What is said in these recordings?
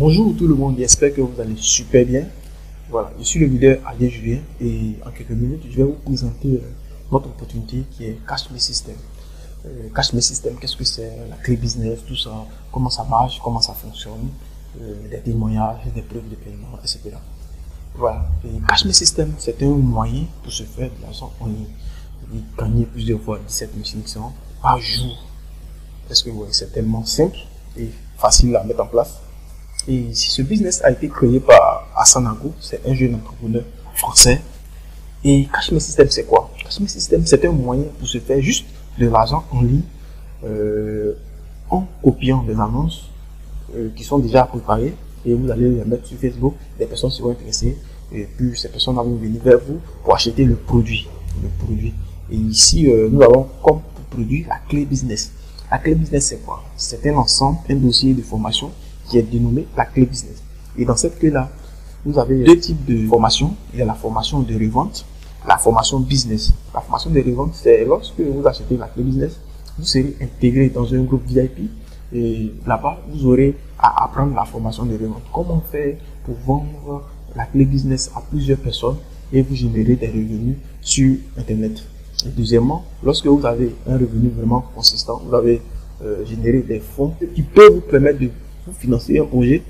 Bonjour tout le monde, j'espère que vous allez super bien. Voilà, je suis le leader Adrien Julien et en quelques minutes, je vais vous présenter notre opportunité qui est Cash Me System. Cash Me System, qu'est-ce que c'est? La clé business, tout ça, comment ça marche, comment ça fonctionne, des témoignages, des preuves de paiement, etc. Voilà, et Cash Me System, c'est un moyen pour se faire de l'argent en ligne. Gagner plusieurs fois 17 500 par jour. Parce que c'est tellement simple et facile à mettre en place. Et si ce business a été créé par Asanago, c'est un jeune entrepreneur français. Et Cash Me System, c'est quoi? Cash Me System, c'est un moyen pour se faire juste de l'argent en ligne en copiant des annonces qui sont déjà préparées et vous allez les mettre sur Facebook. Des personnes seront intéressées et puis ces personnes vont venir vers vous pour acheter le produit. Et ici, nous avons comme produit la clé business. La clé business, c'est quoi? C'est un ensemble, un dossier de formation qui est dénommé la clé business. Et dans cette clé-là, vous avez deux types de formation. Il y a la formation de revente, la formation business. La formation de revente, c'est lorsque vous achetez la clé business, vous serez intégré dans un groupe VIP et là-bas, vous aurez à apprendre la formation de revente. Comment faire pour vendre la clé business à plusieurs personnes et vous générer des revenus sur Internet. Et deuxièmement, lorsque vous avez un revenu vraiment consistant, vous avez généré des fonds qui peuvent vous permettre de vous financer un projet,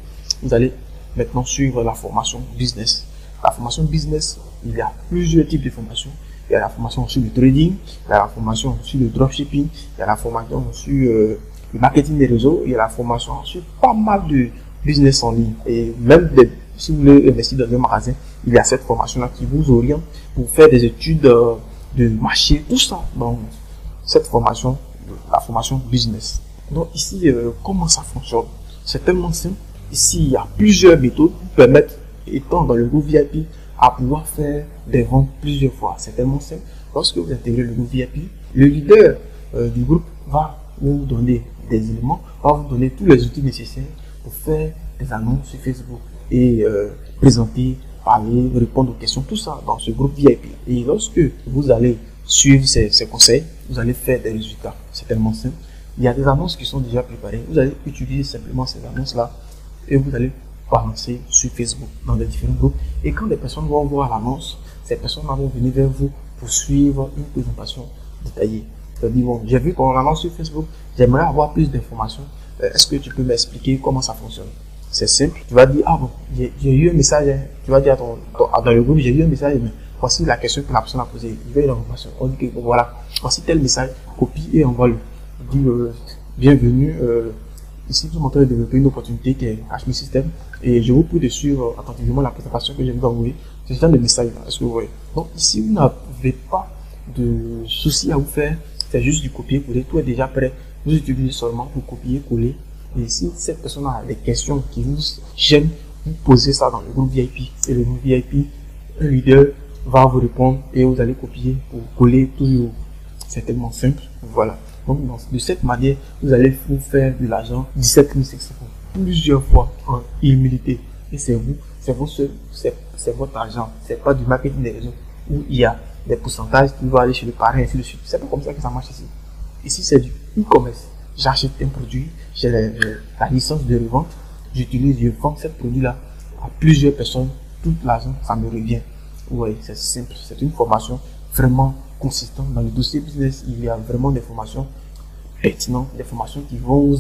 vous allez maintenant suivre la formation business. La formation business, il y a plusieurs types de formations. Il y a la formation sur le trading, il y a la formation sur le dropshipping, il y a la formation sur le marketing des réseaux, il y a la formation sur pas mal de business en ligne. Et même si vous voulez investir dans un magasin, il y a cette formation-là qui vous oriente pour faire des études de marché, tout ça dans cette formation, la formation business. Donc ici, comment ça fonctionne? C'est tellement simple. Ici, il y a plusieurs méthodes qui permettent, étant dans le groupe VIP, à pouvoir faire des ventes plusieurs fois. C'est tellement simple. Lorsque vous intégrez le groupe VIP, le leader du groupe va vous donner des éléments, va vous donner tous les outils nécessaires pour faire des annonces sur Facebook et présenter, parler, répondre aux questions, tout ça dans ce groupe VIP. Et lorsque vous allez suivre ces conseils, vous allez faire des résultats. C'est tellement simple. Il y a des annonces qui sont déjà préparées. Vous allez utiliser simplement ces annonces-là et vous allez balancer sur Facebook dans des différents groupes. Et quand les personnes vont voir l'annonce, ces personnes vont venir vers vous pour suivre une présentation détaillée. C'est-à-dire, bon, j'ai vu ton annonce sur Facebook, j'aimerais avoir plus d'informations. Est-ce que tu peux m'expliquer comment ça fonctionne? C'est simple. Tu vas dire, ah bon, j'ai eu un message. Tu vas dire dans le groupe, j'ai eu un message, mais voici la question que la personne a posée. Je vais une information. On dit que bon, voilà, voici tel message, copie et envoie-le. Dit bienvenue. Ici, nous sommes en train de développer une opportunité qui est Cash Me System et je vous prie de suivre attentivement la présentation que je vais vous envoyer. C'est ce genre de message là. Est-ce que vous voyez? Donc ici, vous n'avez pas de souci à vous faire. C'est juste du copier-coller. Tout est déjà prêt. Vous utilisez seulement pour copier-coller. Et si cette personne a des questions qui vous gênent, vous posez ça dans le groupe VIP. Et le groupe VIP, un leader va vous répondre et vous allez copier pour coller toujours. C'est tellement simple. Voilà. Donc, de cette manière, vous allez vous faire de l'argent 17 500 plusieurs fois en illimité. Et c'est vous, c'est votre argent. C'est pas du marketing des réseaux où il y a des pourcentages qui vont aller chez le parrain et ainsi de suite. C'est pas comme ça que ça marche ici. Ici, c'est du e-commerce. J'achète un produit, j'ai la licence de revente, je vends ce produit-là à plusieurs personnes. Tout l'argent, ça me revient. Oui, c'est simple. C'est une formation vraiment consistante. Dans le dossier business, il y a vraiment des formations pertinentes, des formations qui vont,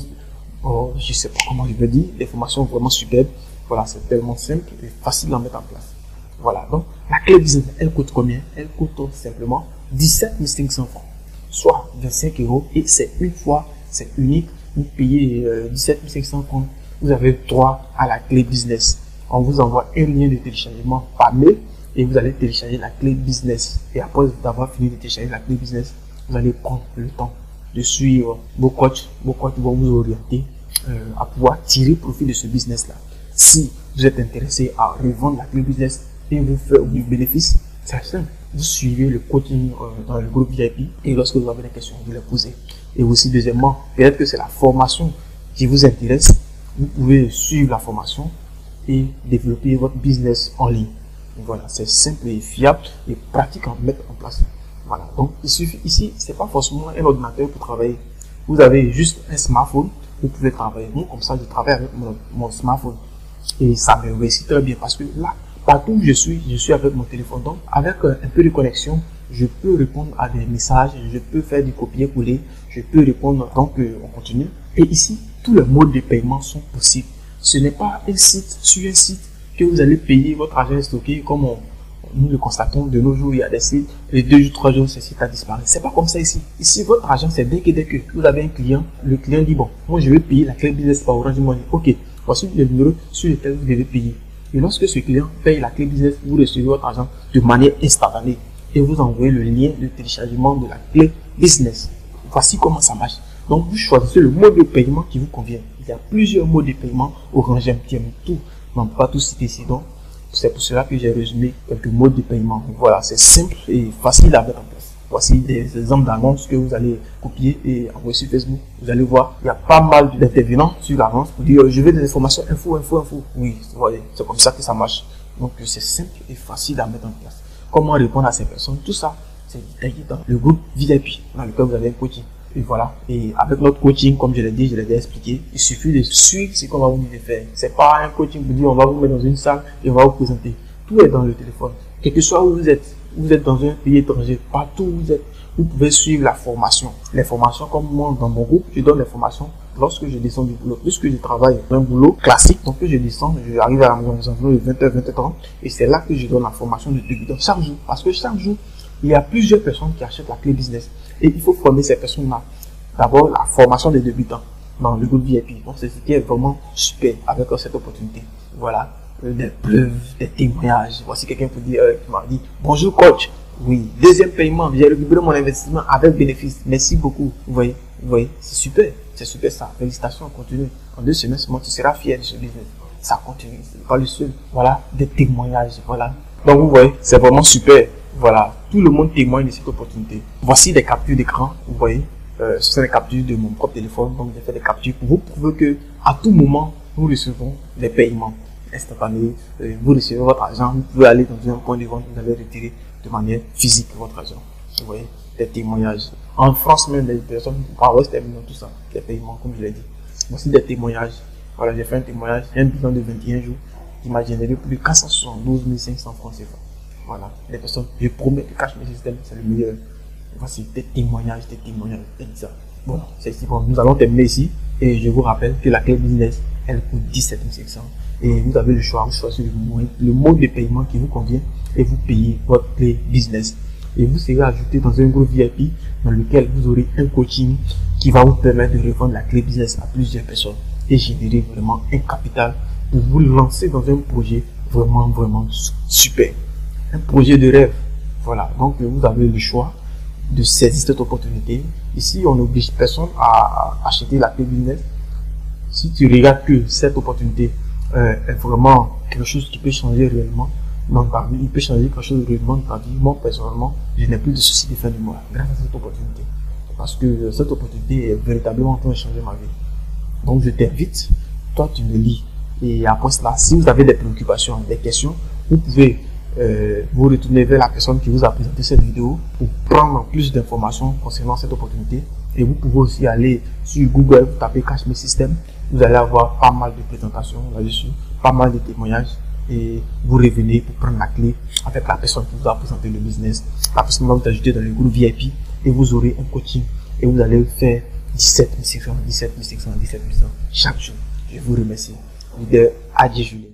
je sais pas comment je vais dire, des formations vraiment superbes. Voilà, c'est tellement simple et facile à mettre en place. Voilà, donc la clé business, elle coûte combien? Elle coûte simplement 17 500 francs, soit 25 euros et c'est une fois, c'est unique. Vous payez 17 500 francs, vous avez droit à la clé business. On vous envoie un lien de téléchargement par mail et vous allez télécharger la clé business. Et après d'avoir fini de télécharger la clé business, vous allez prendre le temps de suivre vos coachs. Vos coachs vont vous orienter à pouvoir tirer profit de ce business-là. Si vous êtes intéressé à revendre la clé business et vous faire du bénéfice, c'est simple. Vous suivez le coaching dans le groupe VIP et lorsque vous avez des questions, vous les posez. Et aussi, deuxièmement, peut-être que c'est la formation qui vous intéresse. Vous pouvez suivre la formation et développer votre business en ligne. Voilà, c'est simple et fiable et pratique à mettre en place. Voilà, donc il suffit ici, c'est pas forcément un ordinateur pour travailler. Vous avez juste un smartphone, vous pouvez travailler. Moi, comme ça, je travaille avec mon smartphone. Et ça me réussit très bien parce que là, partout où je suis avec mon téléphone. Donc, avec un peu de connexion, je peux répondre à des messages, je peux faire du copier-coller, je peux répondre. Donc, on continue. Et ici, tous les modes de paiement sont possibles. Ce n'est pas un site sur un site que vous allez payer, votre argent est stocké comme nous le constatons de nos jours. Il y a des sites, les 2 jours, 3 jours, ce site a disparu. C'est pas comme ça ici. Ici, votre argent, c'est dès que vous avez un client, le client dit bon, moi je vais payer la clé business par Orange Money. Ok, voici le numéro sur lequel vous devez payer. Et lorsque ce client paye la clé business, vous recevez votre argent de manière instantanée et vous envoyez le lien de téléchargement de la clé business. Voici comment ça marche. Donc, vous choisissez le mode de paiement qui vous convient. Il y a plusieurs modes de paiement. Orange MTN, tout. On ne peut pas tout citer ici. Donc, c'est pour cela que j'ai résumé quelques modes de paiement. Voilà, c'est simple et facile à mettre en place. Voici des exemples d'annonces que vous allez copier et envoyer sur Facebook. Vous allez voir, il y a pas mal d'intervenants sur l'annonce pour dire je veux des informations, info. Oui, c'est comme ça que ça marche. Donc, c'est simple et facile à mettre en place. Comment répondre à ces personnes, tout ça, c'est détaillé dans le groupe VIP dans lequel vous avez un coaching. Et voilà. Et avec notre coaching, comme je l'ai dit, je l'ai déjà expliqué, il suffit de suivre ce qu'on va vous dire de faire. C'est pas un coaching pour dire on va vous mettre dans une salle et on va vous présenter. Tout est dans le téléphone. Quel que soit où vous êtes dans un pays étranger, partout où vous êtes, vous pouvez suivre la formation. Les formations, comme moi dans mon groupe, je donne les formations lorsque je descends du boulot. Puisque je travaille dans un boulot classique, donc je descends, je arrive à la maison de 20h, 20h30, et c'est là que je donne la formation de débutant chaque jour. Parce que chaque jour, il y a plusieurs personnes qui achètent la clé business. Et il faut former ces personnes-là. D'abord, la formation des débutants dans le groupe VIP. Donc, c'est ce qui est vraiment super avec cette opportunité. Voilà, des preuves, des témoignages. Voici quelqu'un qui m'a dit bonjour coach. Oui, deuxième paiement, j'ai récupéré mon investissement avec bénéfice. Merci beaucoup. Vous voyez, c'est super ça. Félicitations, continue. En 2 semaines, tu seras fier de ce business. Ça continue, c'est pas le seul. Voilà, des témoignages. Voilà. Donc, vous voyez, c'est vraiment super. Voilà, tout le monde témoigne de cette opportunité. Voici des captures d'écran, vous voyez. Ce sont des captures de mon propre téléphone, donc j'ai fait des captures pour vous prouver que à tout moment, nous recevons des paiements instantanés. Vous recevez votre argent, vous pouvez aller dans un point de vente, vous allez retirer de manière physique votre argent. Vous voyez, des témoignages. En France même, des personnes, par West Terminal, tout ça, des paiements, comme je l'ai dit. Voici des témoignages. Voilà, j'ai fait un témoignage, un bilan de 21 jours qui m'a généré plus de 472 500 francs CFA. Voilà, les personnes, je promets que Cash Me System, c'est le meilleur. Voici des témoignages, exact. Bon, c'est ici. Bon, nous allons terminer ici. Et je vous rappelle que la clé business, elle coûte 17 500. Et vous avez le choix, vous choisissez le mode de paiement qui vous convient et vous payez votre clé business. Et vous serez ajouté dans un groupe VIP dans lequel vous aurez un coaching qui va vous permettre de revendre la clé business à plusieurs personnes et générer vraiment un capital pour vous lancer dans un projet vraiment super. Un projet de rêve. Voilà, donc vous avez le choix de saisir cette opportunité. Ici, on n'oblige personne à acheter la clé business. Si tu regardes que cette opportunité est vraiment quelque chose qui peut changer réellement dans ta vie, il peut changer quelque chose réellement dans ta vie. Moi, personnellement, je n'ai plus de soucis de fin de mois grâce à cette opportunité. Parce que cette opportunité est véritablement en train de changer ma vie. Donc, je t'invite, toi, tu me lis. Et après cela, si vous avez des préoccupations, des questions, vous pouvez vous retournez vers la personne qui vous a présenté cette vidéo pour prendre plus d'informations concernant cette opportunité. Et vous pouvez aussi aller sur Google, vous tapez Cash Me System, vous allez avoir pas mal de présentations là-dessus, pas mal de témoignages et vous revenez pour prendre la clé avec la personne qui vous a présenté le business. La personne va vous ajouter dans le groupe VIP et vous aurez un coaching et vous allez faire 17 500 chaque jour. Je vous remercie. Leader Adji Julien.